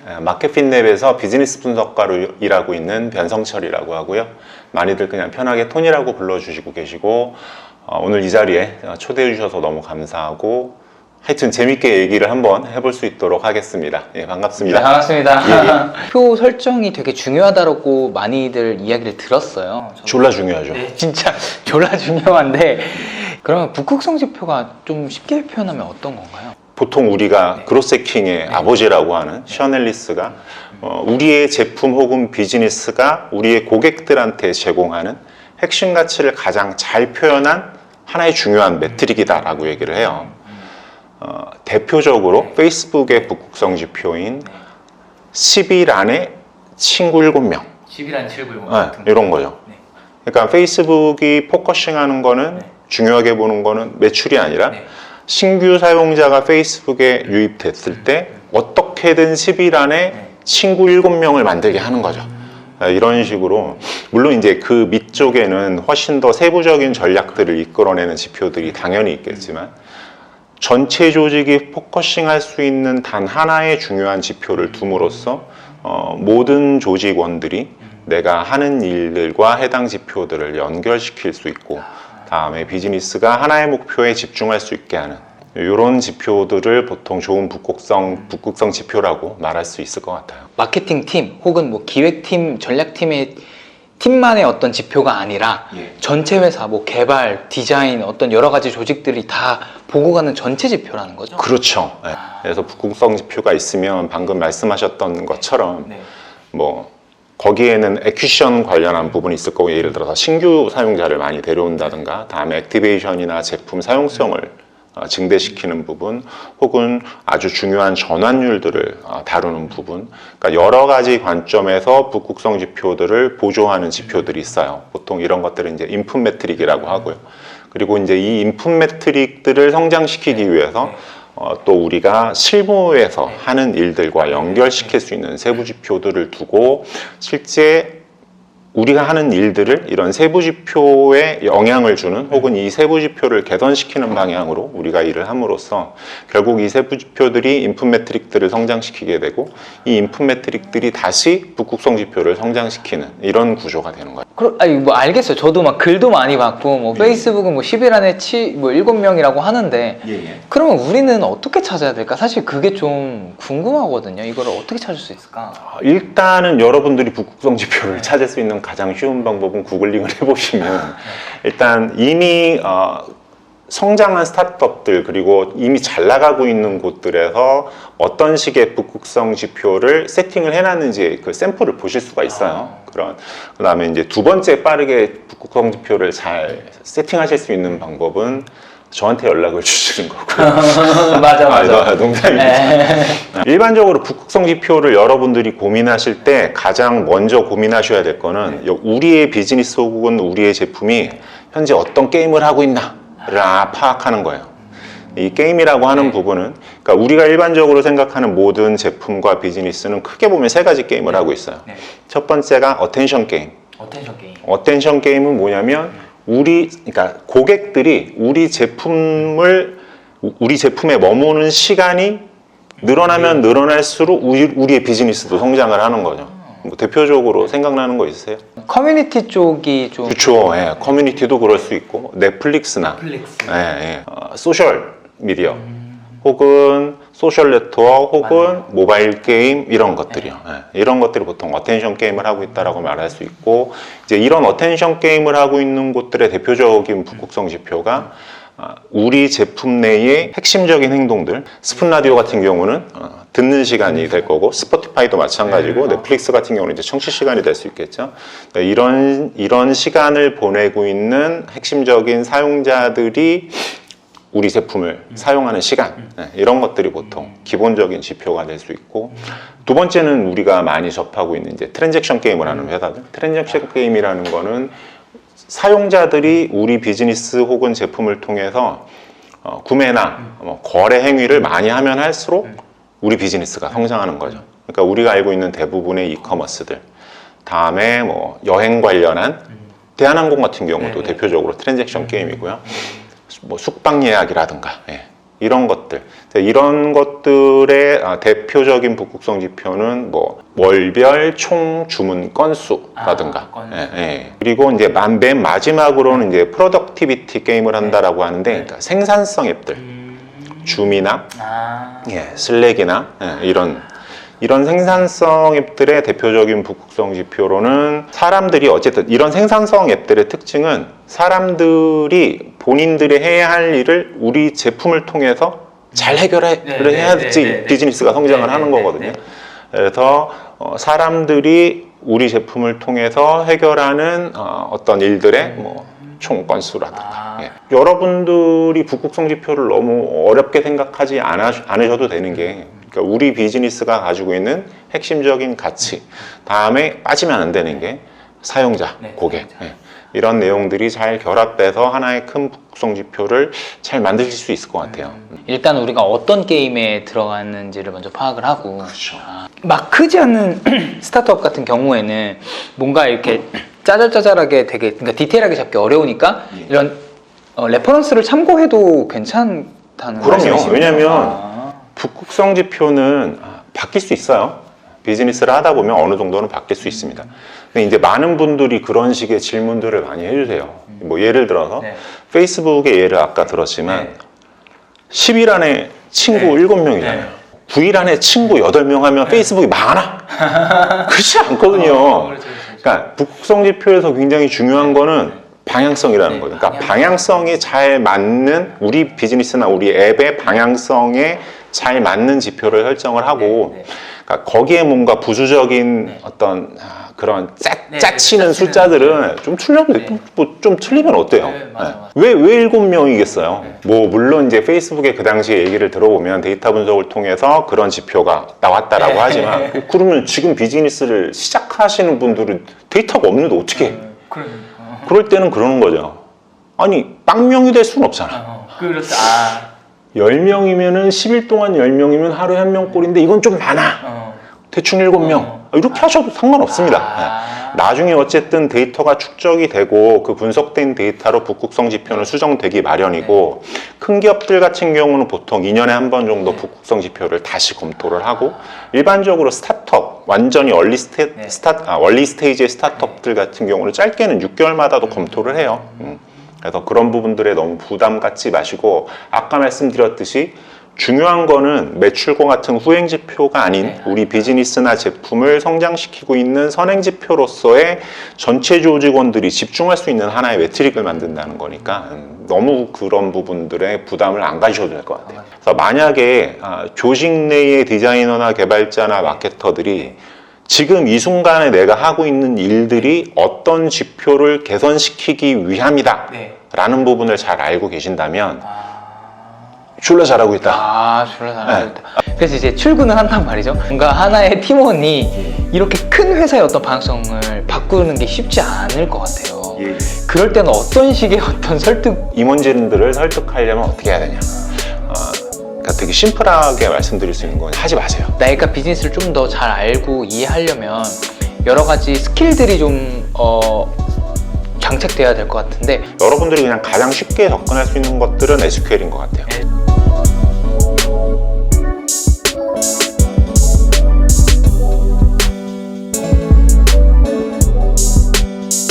마켓핏랩에서 비즈니스 분석가로 일하고 있는 변성철이라고 하고요. 많이들 그냥 편하게 톤이라고 불러주시고 계시고, 오늘 이 자리에 초대해 주셔서 너무 감사하고, 하여튼 재밌게 얘기를 한번 해볼 수 있도록 하겠습니다. 예, 반갑습니다. 네, 반갑습니다. 예, 예. 표 설정이 되게 중요하다고 많이들 이야기를 들었어요. 졸라 중요하죠. 네, 진짜 졸라 중요한데, 그러면 북극성 지표가 좀 쉽게 표현하면 어떤 건가요? 보통 우리가 그로세킹의 아버지라고 하는 션 앨리스가 우리의 제품 혹은 비즈니스가 우리의 고객들한테 제공하는 핵심 가치를 가장 잘 표현한 하나의 중요한 매트릭이다라고 얘기를 해요. 대표적으로 페이스북의 북극성 지표인 10일 안에 친구 7명 10일 안 7구 이런 거죠. 그러니까 페이스북이 포커싱하는 거는 중요하게 보는 거는 매출이 아니라 신규 사용자가 페이스북에 유입됐을 때 어떻게든 10일 안에 친구 7명을 만들게 하는 거죠. 이런 식으로 물론 이제 그 밑쪽에는 훨씬 더 세부적인 전략들을 이끌어내는 지표들이 당연히 있겠지만 전체 조직이 포커싱할 수 있는 단 하나의 중요한 지표를 둠으로써 모든 조직원들이 내가 하는 일들과 해당 지표들을 연결시킬 수 있고 다음에 비즈니스가 하나의 목표에 집중할 수 있게 하는 이런 지표들을 보통 좋은 북극성 지표라고 말할 수 있을 것 같아요. 마케팅 팀 혹은 뭐 기획팀, 전략팀의 팀만의 어떤 지표가 아니라 전체 회사, 뭐 개발, 디자인 어떤 여러 가지 조직들이 다 보고 가는 전체 지표라는 거죠? 그렇죠. 네. 그래서 북극성 지표가 있으면 방금 말씀하셨던 것처럼 뭐 거기에는 액퀴션 관련한 부분이 있을 거고, 예를 들어서 신규 사용자를 많이 데려온다든가 다음에 액티베이션이나 제품 사용성을 증대시키는 부분 혹은 아주 중요한 전환율들을 다루는 부분, 그러니까 여러 가지 관점에서 북극성 지표들을 보조하는 지표들이 있어요. 보통 이런 것들은 이제 인풋 매트릭이라고 하고요. 그리고 이제 이 인풋 매트릭들을 성장시키기 위해서 또 우리가 실무에서 하는 일들과 연결시킬 수 있는 세부 지표들을 두고 실제 우리가 하는 일들을 이런 세부 지표에 영향을 주는 혹은 이 세부 지표를 개선시키는 방향으로 우리가 일을 함으로써 결국 이 세부 지표들이 인풋 매트릭들을 성장시키게 되고 이 인풋 매트릭들이 다시 북극성 지표를 성장시키는 이런 구조가 되는 거예요. 아니 뭐 알겠어요. 저도 막 글도 많이 봤고 뭐 페이스북은 뭐 10일 안에 뭐 7명이라고 하는데 그러면 우리는 어떻게 찾아야 될까? 사실 그게 좀 궁금하거든요. 이걸 어떻게 찾을 수 있을까? 일단은 여러분들이 북극성 지표를 찾을 수 있는 가장 쉬운 방법은 구글링을 해보시면 일단 이미 성장한 스타트업들 그리고 이미 잘 나가고 있는 곳들에서 어떤 식의 북극성 지표를 세팅을 해놨는지 그 샘플을 보실 수가 있어요. 그 다음에 이제 두 번째 빠르게 북극성 지표를 잘 세팅하실 수 있는 방법은 저한테 연락을 주시는 거고요. 맞아. 농담입니다. 일반적으로 북극성 지표를 여러분들이 고민하실 때 가장 먼저 고민하셔야 될 거는 우리의 비즈니스 혹은 우리의 제품이 현재 어떤 게임을 하고 있나를 파악하는 거예요. 이 게임이라고 하는 부분은 그러니까 우리가 일반적으로 생각하는 모든 제품과 비즈니스는 크게 보면 세 가지 게임을 하고 있어요. 첫 번째가 어텐션 게임. 어텐션 게임은 뭐냐면 그러니까 고객들이 우리 제품에 머무는 시간이 늘어나면 늘어날수록 우리의 비즈니스도 성장을 하는 거죠. 뭐 대표적으로 생각나는 거 있으세요? 커뮤니티 쪽이 좀 그렇죠. 예, 커뮤니티도 그럴 수 있고 넷플릭스나 소셜 미디어 혹은 소셜 네트워크 혹은 모바일 게임 이런 것들이요. 이런 것들이 보통 어텐션 게임을 하고 있다라고 말할 수 있고 이제 이런 어텐션 게임을 하고 있는 곳들의 대표적인 북극성 지표가 우리 제품 내의 핵심적인 행동들, 스푼 라디오 같은 경우는 듣는 시간이 될 거고 스포티파이도 마찬가지고 넷플릭스 같은 경우는 이제 청취 시간이 될 수 있겠죠. 이런 시간을 보내고 있는 핵심적인 사용자들이 우리 제품을 사용하는 시간 이런 것들이 보통 기본적인 지표가 될 수 있고 두 번째는 우리가 많이 접하고 있는 이제 트랜잭션 게임을 하는 회사들. 트랜잭션 게임이라는 거는 사용자들이 우리 비즈니스 혹은 제품을 통해서 구매나 거래 행위를 많이 하면 할수록 우리 비즈니스가 성장하는 거죠. 그러니까 우리가 알고 있는 대부분의 이커머스들 다음에 뭐 여행 관련한 대한항공 같은 경우도 대표적으로 트랜잭션 게임이고요. 뭐 숙박 예약이라든가 이런 것들. 이런 것들의 대표적인 북극성 지표는 뭐 월별 총 주문 건수라든가. 그리고 이제 맨 마지막으로는 이제 프로덕티비티 게임을 한다라고 하는데 그러니까 생산성 앱들. 줌이나 슬랙이나 이런 생산성 앱들의 대표적인 북극성 지표로는 사람들이 어쨌든 이런 생산성 앱들의 특징은 사람들이 본인들이 해야 할 일을 우리 제품을 통해서 잘 해야지 비즈니스가 성장을 하는 거거든요. 그래서 사람들이 우리 제품을 통해서 해결하는 어떤 일들의 뭐 총 건수라든가. 여러분들이 북극성 지표를 너무 어렵게 생각하지 않으셔도 되는 게 그러니까 우리 비즈니스가 가지고 있는 핵심적인 가치, 다음에 빠지면 안 되는 게 사용자, 고객. 이런 내용들이 잘 결합돼서 하나의 큰 북극성 지표를 잘 만드실 수 있을 것 같아요. 일단 우리가 어떤 게임에 들어갔는지를 먼저 파악을 하고 그렇죠. 막 크지 않는 스타트업 같은 경우에는 뭔가 이렇게 짜잘짜잘하게 되게 그러니까 디테일하게 잡기 어려우니까 이런 레퍼런스를 참고해도 괜찮다는 그럼요. 말씀이시죠? 왜냐하면 북극성 지표는 바뀔 수 있어요. 비즈니스를 하다 보면 어느 정도는 바뀔 수 있습니다. 근데 이제 많은 분들이 그런 식의 질문들을 많이 해주세요. 뭐 예를 들어서 페이스북의 예를 아까 들었지만 10일 안에 친구 7명이잖아요. 9일 안에 친구 8명 하면 페이스북이 망하나? 그렇지 않거든요. 그러니까 북극성 지표에서 굉장히 중요한 거는 방향성이라는 거예요. 그러니까 방향성이 잘 맞는 우리 비즈니스나 우리 앱의 방향성에 잘 맞는 지표를 설정을 하고 그러니까 거기에 뭔가 부수적인 어떤 그런 짜치는 숫자들은 좀 틀려도 좀 틀리면 어때요? 왜 7명이겠어요? 뭐 물론 이제 페이스북에 그 당시에 얘기를 들어보면 데이터 분석을 통해서 그런 지표가 나왔다라고 하지만 그러면 지금 비즈니스를 시작하시는 분들은 데이터가 없는데 어떻게 해? 그럴 때는 그러는 거죠. 아니 빵명이 될 수는 없잖아. 그렇죠. 10명이면은 10일 동안 10명이면 하루에 1명 꼴인데 이건 좀 많아. 대충 7명. 이렇게 하셔도 상관없습니다. 나중에 어쨌든 데이터가 축적이 되고 그 분석된 데이터로 북극성 지표는 수정되기 마련이고 큰 기업들 같은 경우는 보통 2년에 한 번 정도 북극성 지표를 다시 검토를 하고 일반적으로 스타트업, 완전히 얼리 스테이지의 스타트업들 같은 경우는 짧게는 6개월마다도 검토를 해요. 그래서 그런 부분들에 너무 부담 갖지 마시고 아까 말씀드렸듯이 중요한 거는 매출과 같은 후행 지표가 아닌 우리 비즈니스나 제품을 성장시키고 있는 선행 지표로서의 전체 조직원들이 집중할 수 있는 하나의 매트릭을 만든다는 거니까 너무 그런 부분들에 부담을 안 가지셔도 될 것 같아요. 그래서 만약에 조직 내의 디자이너나 개발자나 마케터들이 지금 이 순간에 내가 하고 있는 일들이 어떤 지표를 개선시키기 위함이다 라는 부분을 잘 알고 계신다면 졸라 잘하고 있다. 졸라 잘하고 있다. 그래서 이제 출근을 한단 말이죠. 뭔가 하나의 팀원이 이렇게 큰 회사의 어떤 방향성을 바꾸는 게 쉽지 않을 것 같아요. 그럴 때는 어떤 식의 어떤 설득 임원진들을 설득하려면 어떻게 해야 되냐? 그러니까 되게 심플하게 말씀드릴 수 있는 건 하지 마세요. 내가 비즈니스를 좀 더 잘 알고 이해하려면 여러 가지 스킬들이 좀 장착돼야 될 것 같은데 여러분들이 그냥 가장 쉽게 접근할 수 있는 것들은 SQL인 것 같아요.